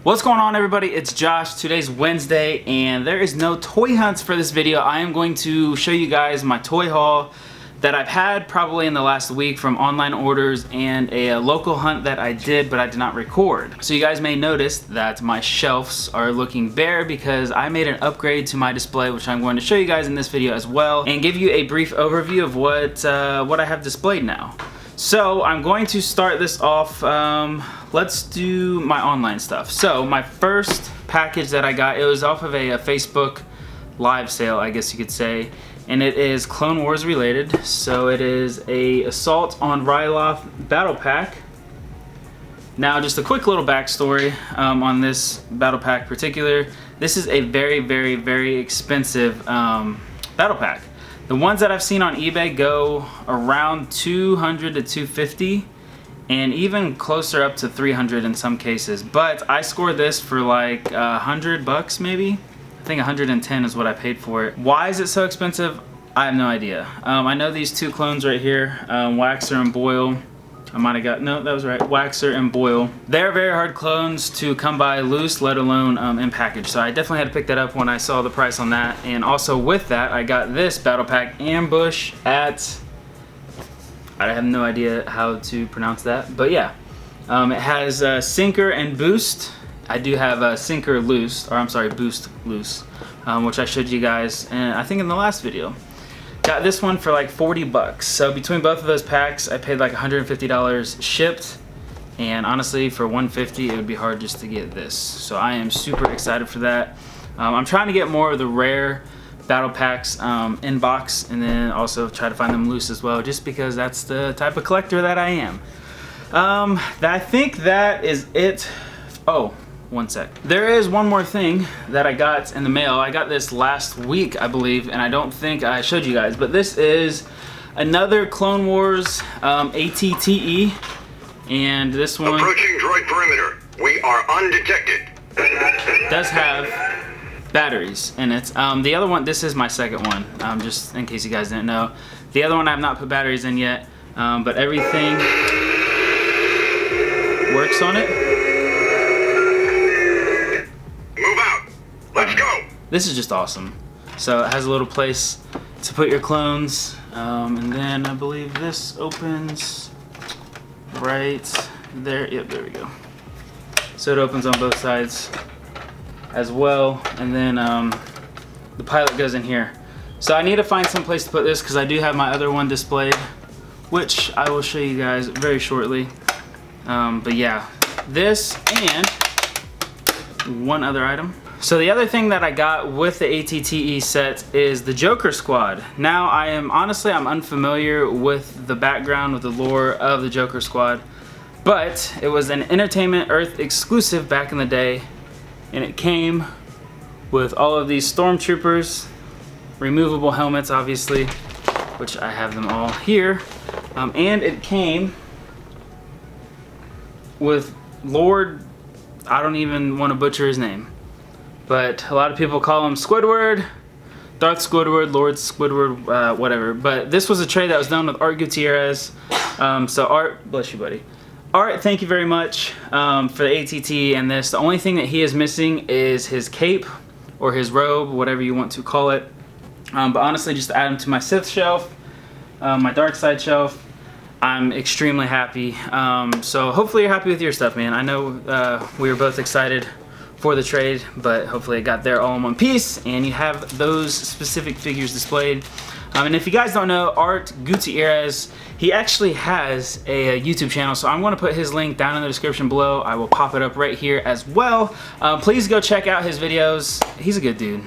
What's going on, everybody? It's Josh. Today's Wednesday and there is no toy hunts for this video. I am going to show you guys my toy haul that I've had probably in the last week from online orders and a local hunt that I did but I did not record. So you guys may notice that my shelves are looking bare because I made an upgrade to my display, which I'm going to show you guys in this video as well and give you a brief overview of what I have displayed now. So I'm going to start this off, let's do my online stuff. So my first package that I got, it was off of a Facebook live sale, I guess you could say, and it is Clone Wars related. So it is a Assault on Ryloth battle pack. Now just a quick little backstory on this battle pack particular. This is a very expensive battle pack. The ones that I've seen on eBay go around $200 to $250 and even closer up to $300 in some cases. But I scored this for like $100 maybe. I think 110 is what I paid for it. Why is it so expensive? I have no idea. I know these two clones right here, Waxer and Boyle. I might have got, no, that was right, Waxer and Boyle. They're very hard clones to come by loose, let alone in package. So I definitely had to pick that up when I saw the price on that. And also with that, I got this battle pack Ambush at, I have no idea how to pronounce that, but yeah. It has Sinker and Boost. I do have Sinker loose, or I'm sorry, Boost loose, which I showed you guys, I think in the last video. Got this one for like 40 bucks. So between both of those packs, I paid like $150 shipped. And honestly, for $150, it would be hard just to get this. So I am super excited for that. I'm trying to get more of the rare battle packs in box, and then also try to find them loose as well, just because that's the type of collector that I am. I think that is it. Oh, one sec. There is one more thing that I got in the mail. I got this last week, I believe, and I don't think I showed you guys, but this is another Clone Wars ATTE, and this one approaching droid perimeter. We are undetected. Does have batteries in it. The other one, this is my second one, just in case you guys didn't know. The other one I have not put batteries in yet, but everything works on it. This is just awesome. So it has a little place to put your clones, and then I believe this opens right there. Yep, there we go. So it opens on both sides as well, and then the pilot goes in here. So I need to find some place to put this because I do have my other one displayed, which I will show you guys very shortly. But yeah, this and one other item. So the other thing that I got with the ATTE set is the Joker Squad. Now I'm unfamiliar with the background, with the lore of the Joker Squad, but it was an Entertainment Earth exclusive back in the day, and it came with all of these stormtroopers, removable helmets obviously, which I have them all here, and it came with Lord, I don't even want to butcher his name, but a lot of people call him Squidward, Darth Squidward, Lord Squidward, whatever. But this was a trade that was done with Art Gutierrez. So Art, bless you, buddy. Art, thank you very much for the ATT and this. The only thing that he is missing is his cape or his robe, whatever you want to call it. But honestly, just to add him to my Sith shelf, my dark side shelf, I'm extremely happy. So hopefully you're happy with your stuff, man. I know we were both excited for the trade, but hopefully it got there all in one piece and you have those specific figures displayed. And if you guys don't know, Art Gutierrez, he actually has a YouTube channel, so I'm going to put his link down in the description below. I will pop it up right here as well. Please go check out his videos. He's a good dude.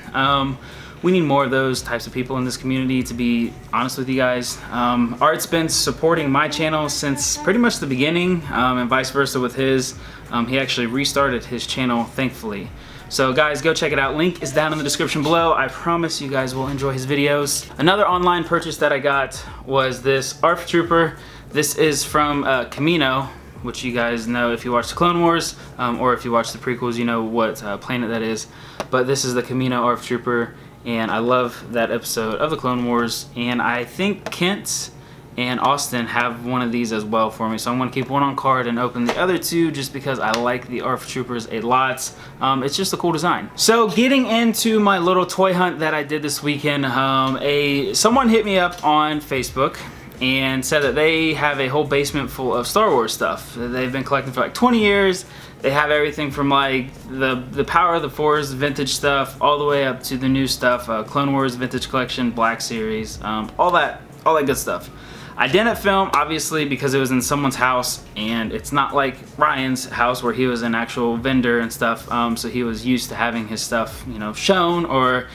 We need more of those types of people in this community, to be honest with you guys. Art's been supporting my channel since pretty much the beginning, and vice versa with his. He actually restarted his channel, thankfully. So guys, go check it out. Link is down in the description below. I promise you guys will enjoy his videos. Another online purchase that I got was this ARF Trooper. This is from Camino, which you guys know if you watch the Clone Wars, or if you watch the prequels, you know what planet that is. But this is the Camino ARF Trooper, and I love that episode of the Clone Wars. And I think CANT and Austin have one of these as well for me. So I'm going to keep one on card and open the other two just because I like the ARF Troopers a lot. It's just a cool design. So getting into my little toy hunt that I did this weekend, someone hit me up on Facebook and said that they have a whole basement full of Star Wars stuff that they've been collecting for like 20 years. They have everything from like the Power of the Force vintage stuff all the way up to the new stuff, Clone Wars vintage collection, Black Series, all that good stuff. I didn't film, obviously, because it was in someone's house, and it's not like Ryan's house where he was an actual vendor and stuff, so he was used to having his stuff, you know, shown, or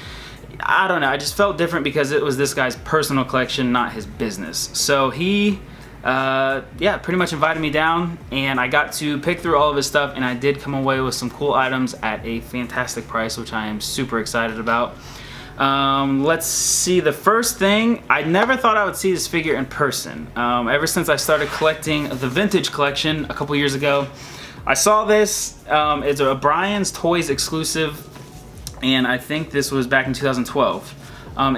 I don't know, I just felt different because it was this guy's personal collection, not his business. So he, yeah, pretty much invited me down, and I got to pick through all of his stuff, and I did come away with some cool items at a fantastic price, which I am super excited about. Let's see, the first thing, I never thought I would see this figure in person. Ever since I started collecting the vintage collection a couple years ago, I saw this. It's a Brian's Toys exclusive, and I think this was back in 2012.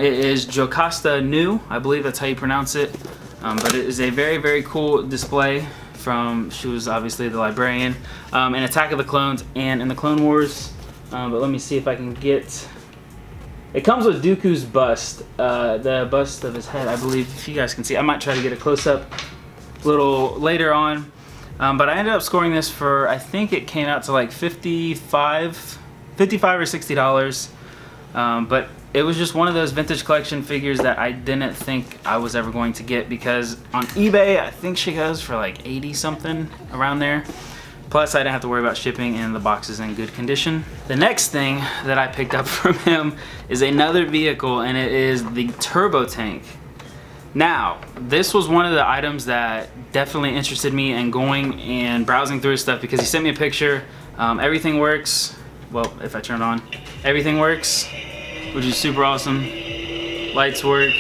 It is Jocasta Nu, I believe that's how you pronounce it, but it is a very, very cool display from, she was obviously the librarian, in Attack of the Clones and in the Clone Wars, but let me see if I can get... It comes with Dooku's bust, the bust of his head, I believe, if you guys can see. I might try to get a close-up a little later on. But I ended up scoring this for, I think it came out to like $55 or $60. But it was just one of those vintage collection figures that I didn't think I was ever going to get, because on eBay, I think she goes for like 80 something, around there. Plus, I didn't have to worry about shipping, and the box is in good condition. The next thing that I picked up from him is another vehicle, and it is the Turbo Tank. Now, this was one of the items that definitely interested me in going and browsing through his stuff, because he sent me a picture. Everything works. Well, if I turn it on, everything works, which is super awesome. Lights work.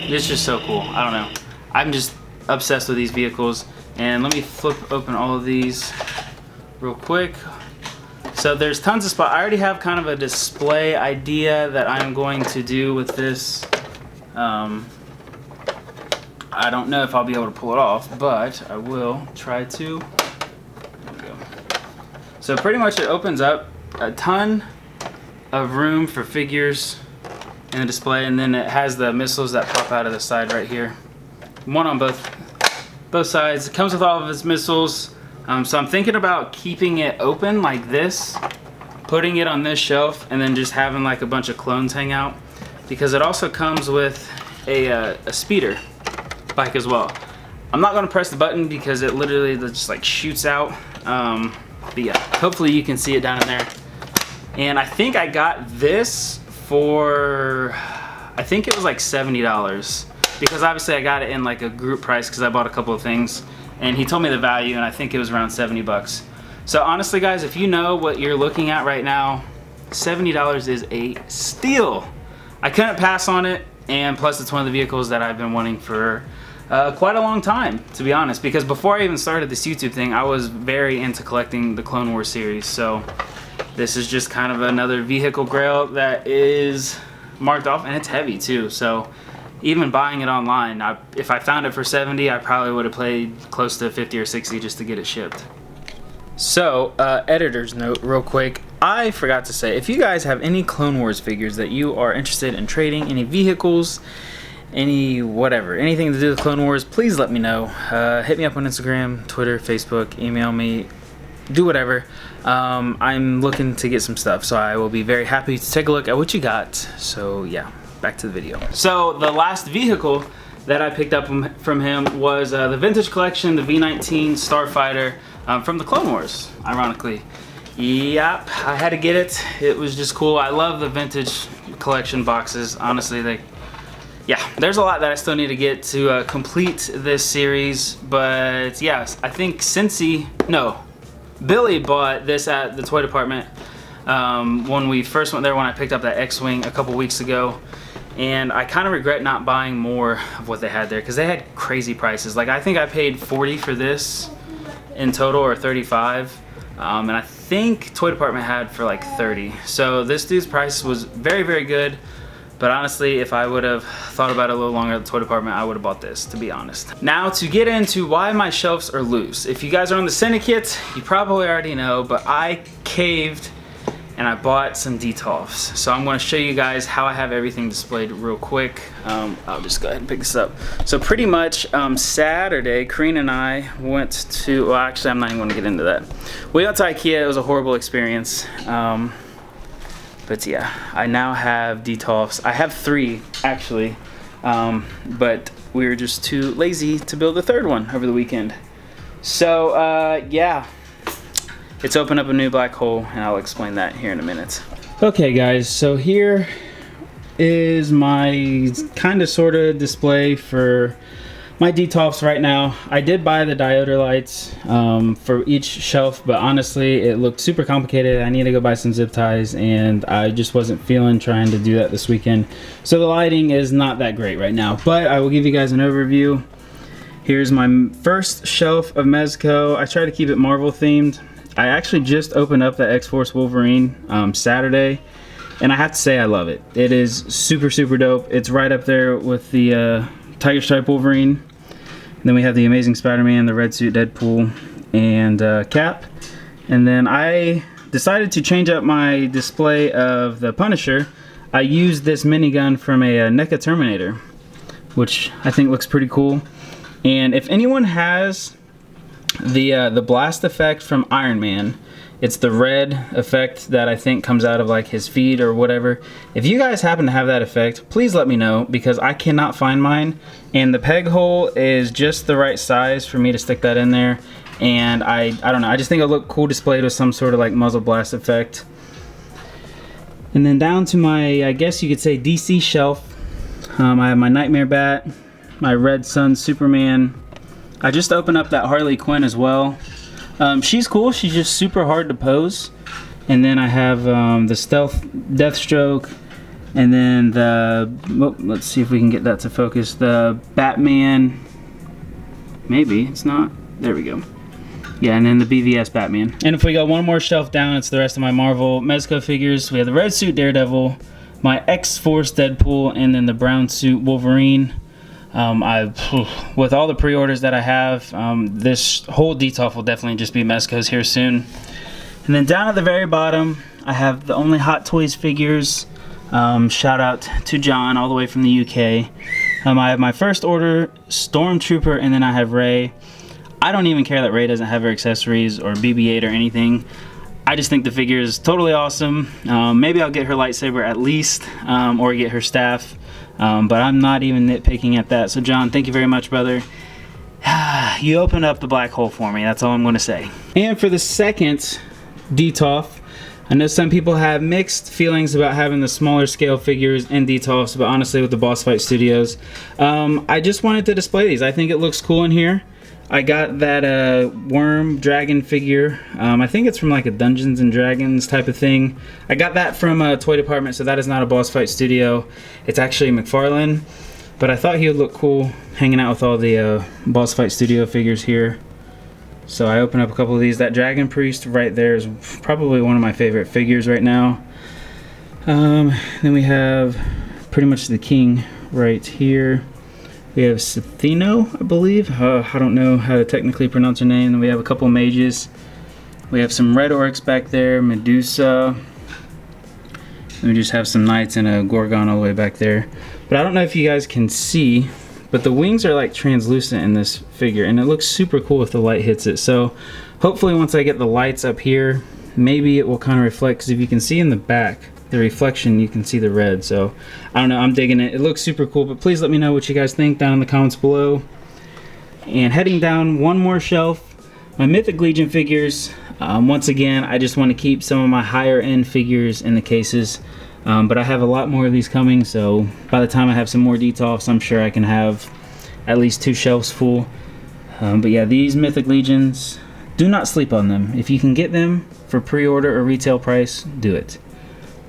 It's just so cool. I don't know. I'm just obsessed with these vehicles, and let me flip open all of these real quick. So there's tons of spots. I already have kind of a display idea that I'm going to do with this. I don't know if I'll be able to pull it off, but I will try to. There we go. So pretty much it opens up a ton of room for figures in the display, and then it has the missiles that pop out of the side right here. One on both sides. It comes with all of its missiles. So I'm thinking about keeping it open like this, putting it on this shelf, and then just having like a bunch of clones hang out, because it also comes with a speeder bike as well. I'm not going to press the button because it literally just like shoots out. But yeah, hopefully you can see it down in there. And I think I got this for, I think it was like $70. Because obviously I got it in like a group price because I bought a couple of things, and he told me the value, and I think it was around 70 bucks. So honestly guys, if you know what you're looking at right now, $70 is a steal. I couldn't pass on it, and plus it's one of the vehicles that I've been wanting for quite a long time, to be honest, because before I even started this YouTube thing, I was very into collecting the Clone Wars series. So this is just kind of another vehicle grail that is marked off, and it's heavy too. So even buying it online, if I found it for 70, I probably would have paid close to 50 or 60 just to get it shipped. So, editor's note real quick. I forgot to say, if you guys have any Clone Wars figures that you are interested in trading, any vehicles, any whatever, anything to do with Clone Wars, please let me know. Hit me up on Instagram, Twitter, Facebook, email me, do whatever. I'm looking to get some stuff, so I will be very happy to take a look at what you got. So yeah, back to the video. So the last vehicle that I picked up from him was the vintage collection, the V-19 Starfighter from the Clone Wars, ironically. Yep, I had to get it. It was just cool. I love the vintage collection boxes. Honestly, yeah, there's a lot that I still need to get to complete this series. But yeah, I think Billy bought this at the toy department when we first went there, when I picked up that X-Wing a couple weeks ago. And I kind of regret not buying more of what they had there, because they had crazy prices. Like, I think I paid 40 for this in total, or 35. And I think toy department had for like 30. So this dude's price was very, very good. But honestly, if I would have thought about it a little longer at the toy department, I would have bought this, to be honest. Now to get into why my shelves are loose. If you guys are on the syndicate, you probably already know, but I caved and I bought some detolfs. So I'm gonna show you guys how I have everything displayed real quick. I'll just go ahead and pick this up. So pretty much Saturday, Karina and I went to, well actually I'm not even gonna get into that. We went to IKEA, it was a horrible experience. But yeah, I now have detolfs. I have 3 actually, but we were just too lazy to build a 3rd one over the weekend. So yeah. It's opened up a new black hole, and I'll explain that here in a minute. Okay guys, so here is my kind of sort of display for my detolfs right now. I did buy the dioder lights for each shelf, but honestly it looked super complicated. I need to go buy some zip ties, and I just wasn't feeling trying to do that this weekend. So the lighting is not that great right now, but I will give you guys an overview. Here's my first shelf of Mezco. I try to keep it Marvel themed. I actually just opened up the X-Force Wolverine Saturday, and I have to say I love it. It is super, super dope. It's right up there with the Tiger Stripe Wolverine. And then we have the Amazing Spider-Man, the Red Suit Deadpool, and Cap. And then I decided to change up my display of the Punisher. I used this minigun from a NECA Terminator, which I think looks pretty cool. And if anyone has the blast effect from Iron Man, it's the red effect that I think comes out of like his feet or whatever. If you guys happen to have that effect, please let me know, because I cannot find mine, and the peg hole is just the right size for me to stick that in there. And I don't know, I just think it'll look cool displayed with some sort of like muzzle blast effect. And then down to my, I guess you could say, DC shelf. I have my Nightmare Bat, my Red Sun Superman. I just opened up that Harley Quinn as well. She's cool, she's just super hard to pose. And then I have the Stealth Deathstroke, and then the, well, let's see if we can get that to focus, the Batman, maybe, it's not, there we go. Yeah, and then the BVS Batman. And if we go one more shelf down, it's the rest of my Marvel Mezco figures. We have the Red Suit Daredevil, my X-Force Deadpool, and then the Brown Suit Wolverine. With all the pre-orders that I have, this whole detolf will definitely just be Mezco's here soon. And then down at the very bottom, I have the only Hot Toys figures. Shout out to John all the way from the UK. I have my first order, Stormtrooper, and then I have Rey. I don't even care that Rey doesn't have her accessories or BB-8 or anything. I just think the figure is totally awesome. Maybe I'll get her lightsaber at least, or get her staff. But I'm not even nitpicking at that. So John, thank you very much, brother. You opened up the black hole for me. That's all I'm going to say. And for the second detolf, I know some people have mixed feelings about having the smaller scale figures and detolfs, but honestly with the Boss Fight Studios, I just wanted to display these. I think it looks cool in here. I got that worm dragon figure. I think it's from like a Dungeons and Dragons type of thing. I got that from a toy department, so that is not a Boss Fight Studio. It's actually McFarlane, but I thought he would look cool hanging out with all the Boss Fight Studio figures here. So I opened up a couple of these. That Dragon Priest right there is probably one of my favorite figures right now. Then we have pretty much the King right here. We have Sethino, I believe. I don't know how to technically pronounce her name. And we have a couple mages. We have some red orcs back there, Medusa. And we just have some knights and a Gorgon all the way back there. But I don't know if you guys can see, but the wings are like translucent in this figure, and it looks super cool if the light hits it. So hopefully once I get the lights up here, maybe it will kind of reflect, because if you can see in the back, the reflection, you can see the red. So I don't know, I'm digging it. It looks super cool, but please let me know what you guys think down in the comments below. And heading down one more shelf, my Mythic Legion figures. Once again, I just want to keep some of my higher end figures in the cases, but I have a lot more of these coming, so by the time I have some more detolfs, I'm sure I can have at least 2 shelves full. But yeah, these Mythic Legions, do not sleep on them. If you can get them for pre-order or retail price, do it.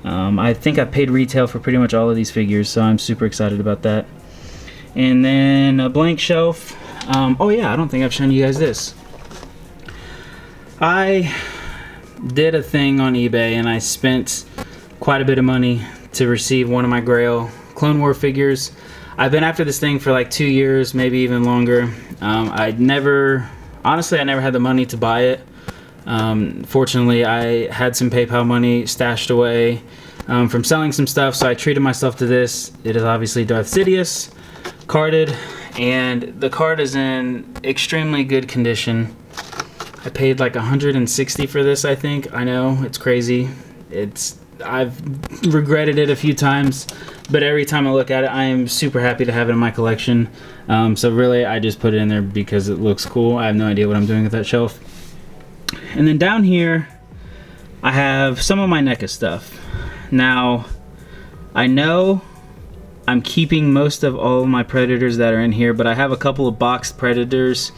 I think I paid retail for pretty much all of these figures, so I'm super excited about that. And then a blank shelf. Oh yeah, I don't think I've shown you guys this. I did a thing on eBay and I spent quite a bit of money to receive one of my Grail Clone War figures. I've been after this thing for like 2 years, maybe even longer. Honestly, I never had the money to buy it. Fortunately, I had some PayPal money stashed away from selling some stuff, so I treated myself to this. It is obviously Darth Sidious, carded, and the card is in extremely good condition. I paid like $160 for this, I think. I know, it's crazy. I've regretted it a few times, but every time I look at it, I am super happy to have it in my collection. So really, I just put it in there because it looks cool. I have no idea what I'm doing with that shelf. And then down here, I have some of my NECA stuff. Now, I know I'm keeping most of all of my Predators that are in here, but I have a couple of boxed Predators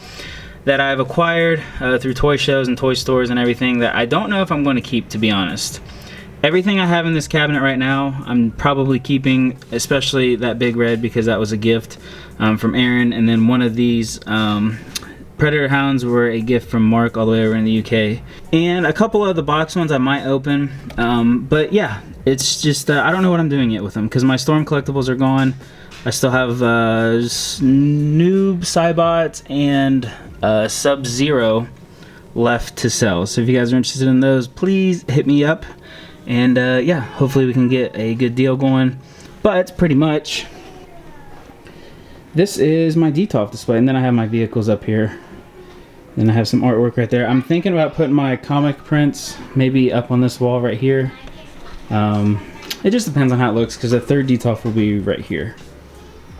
that I've acquired through toy shows and toy stores and everything that I don't know if I'm going to keep, to be honest. Everything I have in this cabinet right now, I'm probably keeping, especially that big red because that was a gift from Aaron, and then one of these Predator Hounds were a gift from Mark all the way over in the UK. And a couple of the box ones I might open, but yeah, it's just, I don't know what I'm doing yet with them because my Storm collectibles are gone. I still have Noob, Cybots, and Sub-Zero left to sell. So if you guys are interested in those, please hit me up. And yeah, hopefully we can get a good deal going. But pretty much, this is my DTOF display. And then I have my vehicles up here. Then I have some artwork right there. I'm thinking about putting my comic prints maybe up on this wall right here. It just depends on how it looks because the third DTOF will be right here.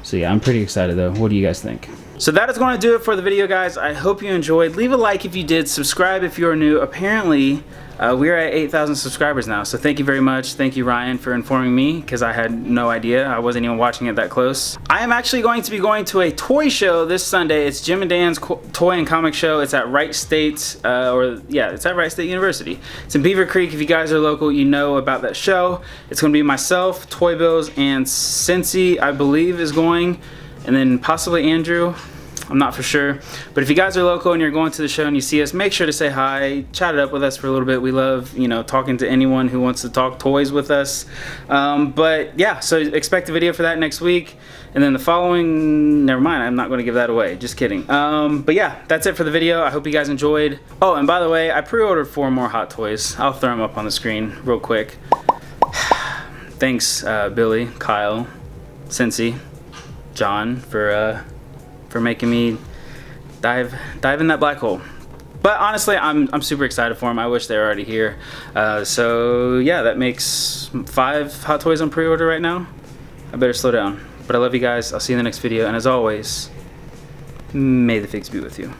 So yeah, I'm pretty excited though. What do you guys think? So that is going to do it for the video, guys. I hope you enjoyed. Leave a like if you did. Subscribe if you're new. Apparently, we're at 8,000 subscribers now, so thank you very much. Thank you, Ryan, for informing me, because I had no idea. I wasn't even watching it that close. I am actually going to be going to a toy show this Sunday. It's Jim and Dan's Toy and Comic Show. It's at Wright State, it's at Wright State University. It's in Beaver Creek. If you guys are local, you know about that show. It's going to be myself, Toy Bills, and Cincy, I believe, is going, and then possibly Andrew. I'm not for sure, but if you guys are local and you're going to the show and you see us, make sure to say hi, chat it up with us for a little bit. We love, you know, talking to anyone who wants to talk toys with us. But yeah, so expect a video for that next week, and then the following, never mind, I'm not going to give that away, just kidding. But yeah, that's it for the video. I hope you guys enjoyed. Oh, and by the way, I pre-ordered 4 more Hot Toys. I'll throw them up on the screen real quick. Thanks, Billy, Kyle, Cincy, John, for making me dive in that black hole. But honestly, I'm super excited for them. I wish they were already here. So yeah, that makes 5 Hot Toys on pre-order right now. I better slow down. But I love you guys. I'll see you in the next video. And as always, may the figs be with you.